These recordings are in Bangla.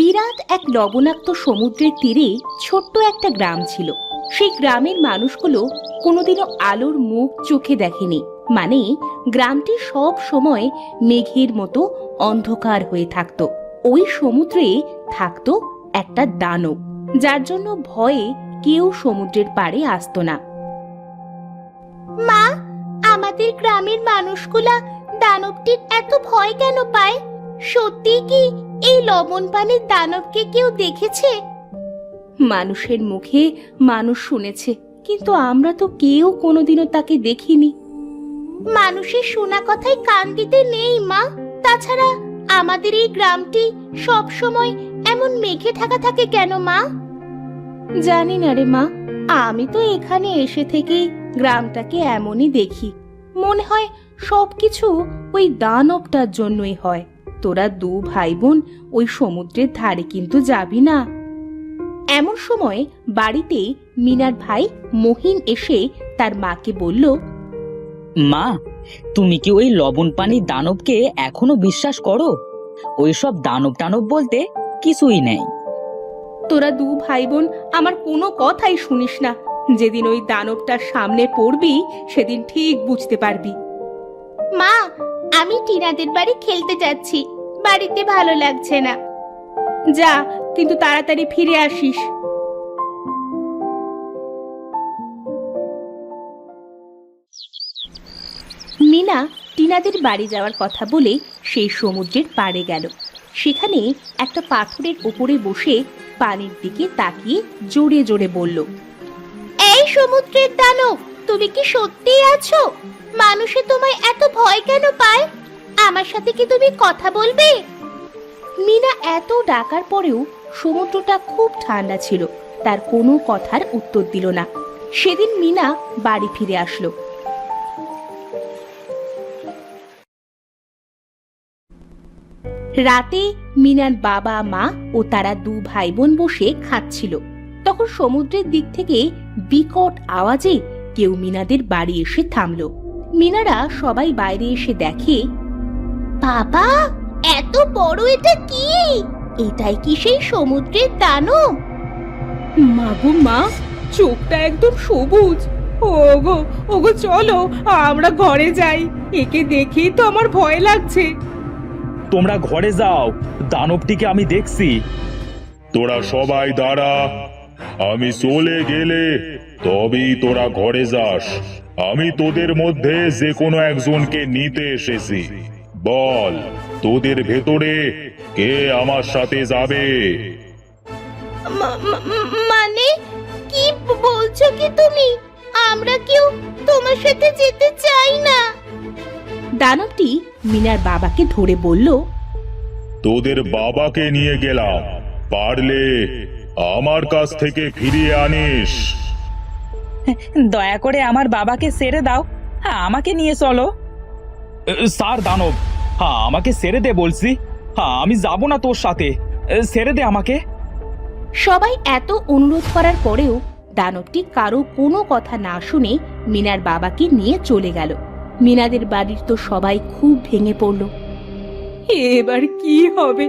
বিরাট এক লবণাক্ত সমুদ্রের তীরে ছোট্ট একটা গ্রাম ছিল। সেই গ্রামের মানুষগুলো কোনোদিনও আলোর মুখ চোখে দেখেনি। মানে গ্রামটি সব সময় মেঘের মতো অন্ধকার হয়ে থাকতো। ওই সমুদ্রে থাকতো একটা দানব, যার জন্য ভয়ে কেউ সমুদ্রের পাড়ে আসতো না। মা, আমাদের গ্রামের মানুষগুলা দানবটির এত ভয় কেন পায়? সত্যি কি এই লবণ পানির দানবকে কেউ দেখেছে? মানুষের মুখে মানুষ শুনেছে, কিন্তু আমরা তো কেউ কোনোদিনও তাকে দেখিনি। মানুষের শোনা কথায় কান দিতে নেই মা। তাছাড়া আমাদের এই গ্রামটি সব সময় এমন মেঘে ঢাকা থাকে কেন মা? জানি না রে মা, আমি তো এখানে এসে থেকে গ্রামটাকে এমনই দেখি। মনে হয় সবকিছু ওই দানবটার জন্যই হয়। তোরা দু ভাই বোন ওই সমুদ্রের ধারে কিন্তু যাবি না। এমন সময় বাড়িতে মিনার ভাই মহিন এসে তার মাকে বলল, মা, তুমি কি ওই লবণ পানির দানবকে এখনো বিশ্বাস করো? ওইসব দানব টানব বলতে কিছুই নেই। তোরা দু ভাই বোন আমার কোনো কথাই শুনিস না। যেদিন ওই দানবটার সামনে পড়বি সেদিন ঠিক বুঝতে পারবি। মা, আমি টিনাদের বাড়ি খেলতে যাচ্ছি, বাড়িতে ভালো লাগছে না। যা, কিন্তু তাড়াতাড়ি ফিরে আসিস। মিনা টিনাদের বাড়ি যাওয়ার কথা বলে সেই সমুদ্রের পাড়ে গেল। সেখানে একটা পাথরের উপরে বসে পানির দিকে তাকিয়ে জোরে জোরে বলল, এই সমুদ্রের দানব, তুমি কি সত্যি আছো? মানুষে তোমায় এত ভয় কেন পায়? আমার সাথে কি তুমি কথা বলবে? মিনা এত ডাকার পরেও সমুদ্রটা খুব ঠান্ডা ছিল, তার কোনো কথার উত্তর দিল না। সেদিন মিনা বাড়ি ফিরে আসলো। রাতে মিনার বাবা মা ও তারা দু ভাই বোন বসে খাচ্ছিল। তখন সমুদ্রের দিক থেকে বিকট আওয়াজে কেউ মিনাদের বাড়ি এসে থামলো। মিনারা সবাই বাইরে এসে দেখে, বাবা, এত বড় এটা কি? এটাই কি সেই সমুদ্রের দানব? মাগো মা, চোখটা একদম সবুজ। ওগো ওগো, চলো আমরা ঘরে যাই। একে দেখেই তো আমার ভয় লাগছে। তোমরা ঘরে যাও, দানবটিকে আমি দেখছি। তোরা সবাই দাঁড়া, আমি চলে গেলে তবেই তোরা ঘরে যাস। আমি তোদের মধ্যে যে কোনো একজনকে নিতে এসেছি। বল, তোদের ভেতরে কে আমার সাথে যাবে? মানে কি বলছো কি তুমি? আমরা কেউ তোমার সাথে যেতে চাই না। দানবটি মিনার বাবাকে ধরে বলল, তোদের বাবাকে নিয়ে গেলাম, পারলে আমার কাছ থেকে ফিরিয়ে আনিস। দয়া করে আমার বাবাকে ছেড়ে দাও, আমাকে নিয়ে চলো। স্যার দানব, আমাকে ছেড়ে দে বলছি। আমি যাব না তোর সাথে, ছেড়ে দে আমাকে। সবাই এত অনুরোধ করার পরেও দানবটি কারো কোনো কথা না শুনে মিনার বাবাকে নিয়ে চলে গেল। মিনাদের বাড়ির তো সবাই খুব ভেঙে পড়ল। এবার কি হবে?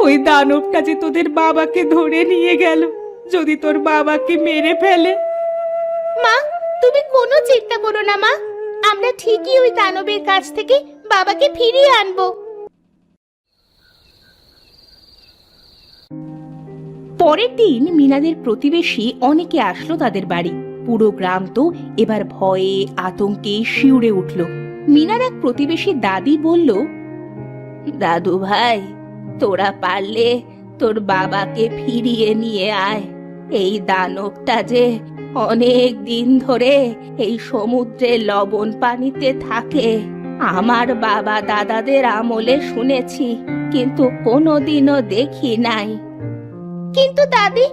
ওই দানবটা যে তোদের বাবাকে ধরে নিয়ে গেল। যদি তোর বাবাকে মেরে ফেলে? মা, তুমি কোনো চিন্তা করো না মা, আমরা ঠিকই ওই দানবের কাছ থেকে বাবাকে ফিরিয়ে আনবো। পরের দিন মিনাদের প্রতিবেশী অনেকে আসলো তাদের বাড়ি। পুরো গ্রাম তো এবার ভয়ে আতঙ্কে শিউরে উঠল। মিনার এক প্রতিবেশী দাদি বলল, দাদু ভাই, তোরা পারলে তোর বাবাকে ফিরিয়ে নিয়ে আয়। এই দানবটা যে অনেক দিন ধরে এই সমুদ্রে লবণ পানিতে থাকে। আমার বাবা দাদাদের আমলে শুনেছি, কিন্তু কোনোদিনও দেখি নাই। কিন্তু দাদি,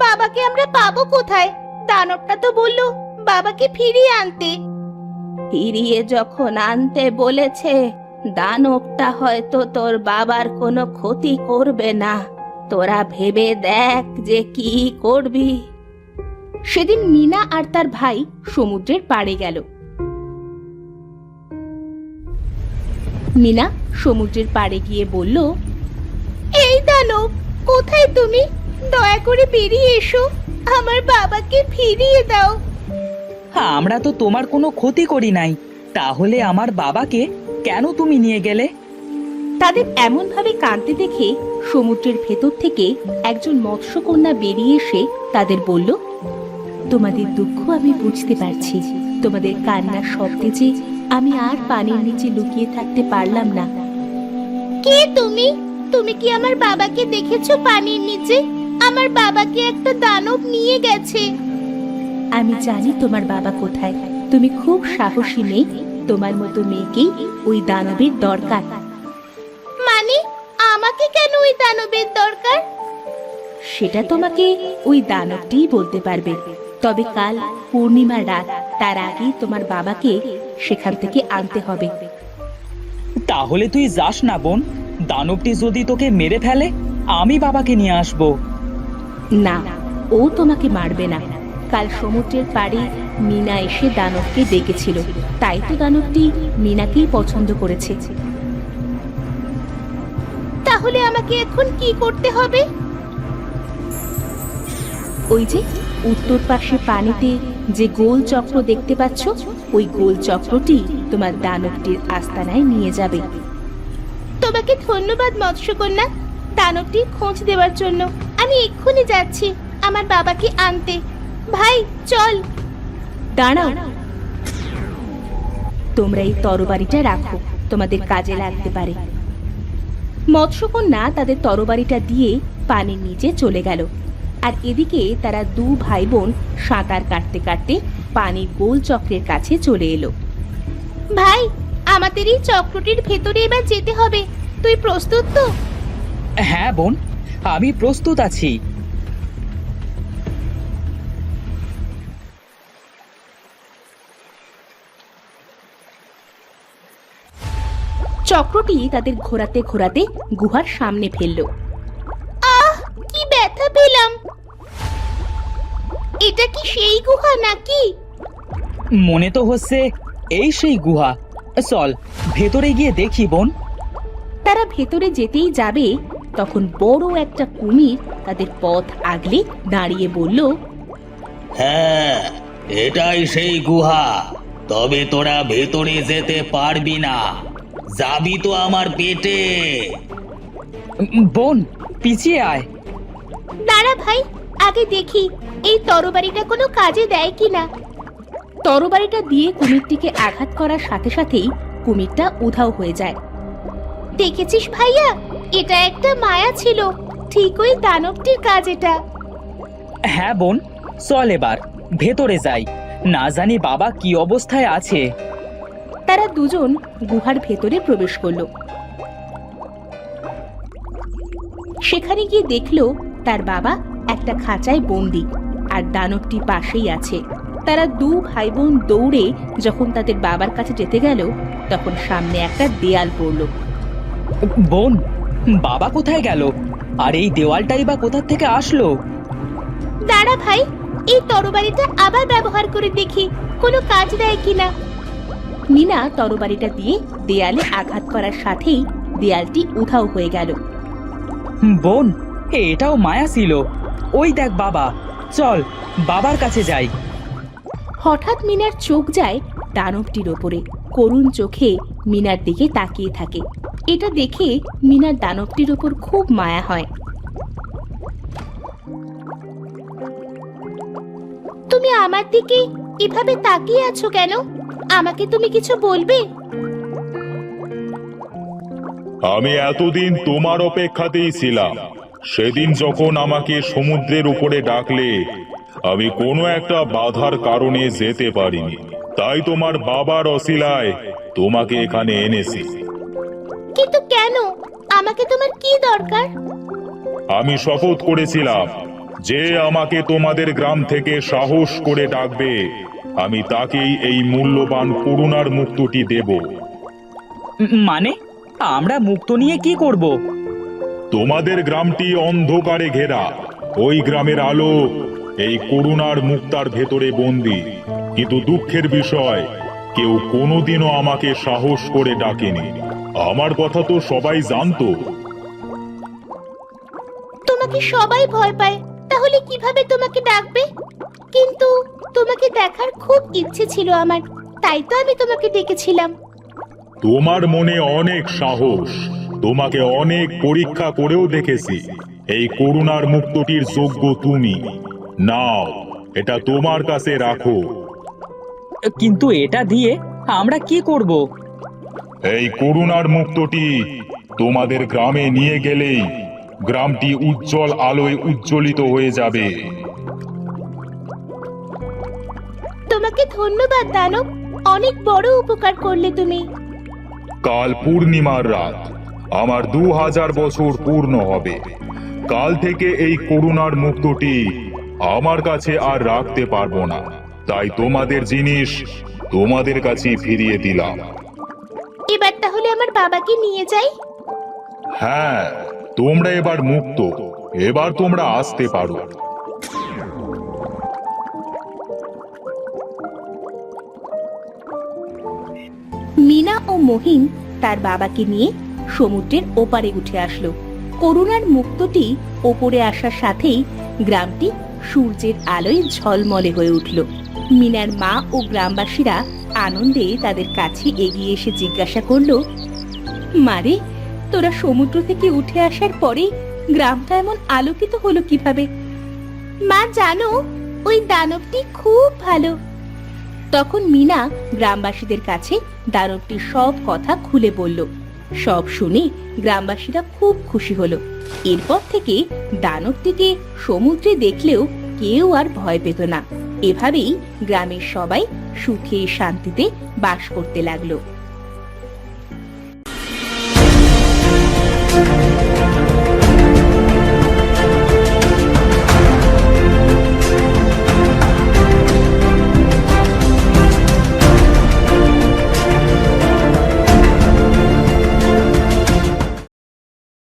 বাবাকে আমরা পাবো কোথায়? দানবটা তো বললো বাবাকে ফিরিয়ে আনতে। ফিরিয়ে যখন আনতে বলেছে, দানবটা হয়তো তোর বাবার কোনো ক্ষতি করবে না। তোরা ভেবে দেখ যে কি করবি। সেদিন মিনা আর তার ভাই সমুদ্রের পাড়ে গেল। মিনা সমুদ্রের পাড়ে গিয়ে বলল, এই দানব, কোথায় তুমি? দয়া করে বেরিয়ে এসো, আমার বাবাকে ফিরিয়ে দাও। আমরা তো তোমার কোনো ক্ষতি করি নাই, তাহলে আমার বাবাকে কেন তুমি নিয়ে গেলে? তাদের এমন ভাবে কাঁদতে দেখে সমুদ্রের ভেতর থেকে একজন মৎস্যকন্যা বেরিয়ে এসে তাদের বলল, তোমাদের দুঃখ আমি বুঝতে পারছি। তোমাদের কান্নার শব্দে যে আমি আর পানির নিচে লুকিয়ে থাকতে পারলাম না। কে তুমি? তুমি কি আমার বাবাকে দেখেছো পানির নিচে? আমার বাবাকে একটা দানব নিয়ে গেছে। আমি জানি তোমার বাবা কোথায়। তুমি খুব সাহসী মেয়ে, তোমার মতো মেয়েকেই ওই দানবের দরকার। মানে আমাকে কেন ওই দানবের দরকার? সেটা তোমাকে ওই দানবটিই বলতে পারবে। তবে কাল পূর্ণিমার রাত, তার আগেই তোমার বাবাকে সেখান থেকে আনতে হবে। তাহলে তুই যাস না বোন, দানবটি যদি তোকে মেরে ফেলে আমি বাবাকে নিয়ে আসবো। না, ও তোমাকে মারবে না। কাল সমুদ্রের পাড়ে মিনা এসে দানবকে ডেকেছিল, তাই তো দানবটি মিনাকেই পছন্দ করেছে। তাহলে আমাকে এখন কি করতে হবে? ওই যে উত্তর পাশে পানিতে যে গোল চক্র দেখতে পাচ্ছ, ওই গোল চক্রটি তোমার দানবটির আস্তানায় নিয়ে যাবে। তোমাকে ধন্যবাদ মৎস্যকন্যা, দানবটির খোঁজ দেওয়ার জন্য। আমি এক্ষুনি যাচ্ছি আমার বাবাকে আনতে। ভাই চল। দাঁড়াও, তোমরা এই তরবারিটা রাখো, তোমাদের কাজে লাগতে পারে। মৎস্যকন্যা তাদের তরবারিটা দিয়ে পানির নিচে চলে গেল। আর এদিকে তারা দু ভাই বোন সাঁতার কাটতে কাটতে পানির গোল চক্রের কাছে চলে এলো। ভাই, আমাদের এই চক্রটির ভেতরে এবার যেতে হবে। তুই প্রস্তুত তো? হ্যাঁ বোন, আমি প্রস্তুত আছি। চক্রটি তাদের ঘোরাতে ঘোরাতে গুহার সামনে ফেললো। আহ, কি ব্যথা পেলাম। এটা কি সেই গুহা নাকি? মনে তো হচ্ছে এই সেই গুহা। চল ভেতরে গিয়ে দেখি বোন। তারা ভেতরে যেতেই যাবে, তখন বড় একটা কুমির তাদের পথ আগলে দাঁড়িয়ে বলল, হ্যাঁ, এটাই সেই গুহা। তবে তোরা ভেতরে যেতে পারবি না, যাবি তো আমার পেটে। বোন পিছিয়ে আয়। দাঁড়া ভাই, আগে দেখি এই তরবারিটা কোনো কাজে দেয় কিনা। তরবারিটা দিয়ে কুমিরটিকে আঘাত করার সাথে সাথেই কুমিরটা উধাও হয়ে যায়। দেখেছিস ভাইয়া, এটা একটা মায়া ছিল, ঠিক ওই দানবটির কাজ এটা। হ্যাঁ বোন, চল এবার ভেতরে যাই, না জানি বাবা কি অবস্থায় আছে। তারা দুজন গুহার ভেতরে প্রবেশ করলো। সেখানে গিয়ে দেখলো তার বাবা একটা খাঁচায় বন্দি, আর দানবটি পাশেই আছে। তারা দু ভাই বোন দৌড়ে যখন তাদের বাবার কাছে যেতে গেল, তখন সামনে একটা দেয়াল পড়লো। বোন, বাবা কোথায় গেল? আর এই দেওয়ালটাই বা কোথা থেকে আসলো? দাঁড়া ভাই, এই তরবারিটা আবার ব্যবহার করে দেখি কোনো কাজ দেয় কিনা। মিনা তরবারিটা দিয়ে দেয়ালে আঘাত করার সাথেই দেয়ালটি উধাও হয়ে গেল। বোন, এটাও মায়া ছিল। ওই দেখ বাবা, চল বাবার কাছে যাই। হঠাৎ মিনার চোখ যায় দানবটির ওপরে। করুণ চোখে মিনার দিকে তাকিয়ে থাকে। এটা দেখে মিনার দানবটির ওপর খুব মায়া হয়। তুমি আমার দিকে এভাবে তাকিয়ে আছো কেন? আমাকে তুমি কিছু বলবে? আমি এতদিন তোমার অপেক্ষাতেই ছিলাম। সেদিন যখন আমাকে সমুদ্রের উপরে ডাকলে, আমি কোনো একটা বাধার কারণে যেতে পারিনি, তাই তোমার বাবার অছিলায় তোমাকে এখানে এনেছি। কিন্তু কেন? আমাকে তোমার কি দরকার? আমি শপথ করেছিলাম, যে আমাকে তোমাদের গ্রাম থেকে সাহস করে ডাকবে, আমি তাকেই এই মূল্যবান করুণার মুক্তটি দেব। মানে আমরা মুক্ত নিয়ে কি করব? তোমাদের গ্রামটি অন্ধকারে ঘেরা। ওই গ্রামের আলো এই করুণার মুক্তার ভেতরে বন্দী। কিন্তু দুঃখের বিষয়, কেউ কোনোদিনও আমাকে সাহস করে ডাকেনি। আমার কথা তো সবাই জানতো। তোমাকে সবাই ভয় পায়, তাহলে কিভাবে তোমাকে ডাকবে? কিন্তু তোমাকে দেখার খুব ইচ্ছে ছিল আমার, তাই তো আমি তোমাকে ডেকেছিলাম। তোমার মনে অনেক সাহস, তোমাকে অনেক পরীক্ষা করেও দেখেছি। এই করুণার মুক্তটির যোগ্য তুমি। নাও, এটা তোমার কাছে রাখো। কিন্তু এটা দিয়ে আমরা কি করব? এই করুণার মুক্তটি তোমাদের গ্রামে নিয়ে গেলেই গ্রামটি উজ্জ্বল আলোয় উজ্জ্বলিত হয়ে যাবে। তোমাকে ধন্যবাদ দানব, অনেক বড় উপকার করলে তুমি। কাল পূর্ণিমার রাত, আমার 2000 বছর পূর্ণ হবে। কাল থেকে এই করুণার মুক্তটি আমার কাছে আর রাখতে পারবো না, তাই তোমাদের জিনিস তোমাদের কাছে ফিরিয়ে দিলাম। এবার তাহলে আমার বাবাকে নিয়ে যাই। হ্যাঁ, তোমরা এবার মুক্ত, এবার তোমরা আসতে পারো। মিনা ও মহিন তার বাবাকে নিয়ে সমুদ্রের ওপারে উঠে আসলো। করুণার মুক্তটি ওপরে আসার সাথেই গ্রামটি সূর্যের আলোয় ঝলমলে হয়ে উঠল। মিনার মা ও গ্রামবাসীরা আনন্দে তাদের কাছে এগিয়ে এসে জিজ্ঞাসা করলো, মারে, তোরা সমুদ্র থেকে উঠে আসার পরে গ্রামটা এমন আলোকিত হলো কিভাবে? মা জানো, ওই দানবটি খুব ভালো। তখন মিনা গ্রামবাসীদের কাছে দানবটির সব কথা খুলে বলল। সব শুনে গ্রামবাসীরা খুব খুশি হলো। এরপর থেকে দানবটিকে সমুদ্রে দেখলেও কেউ আর ভয় পেত না। এভাবেই গ্রামের সবাই সুখে শান্তিতে বাস করতে লাগলো।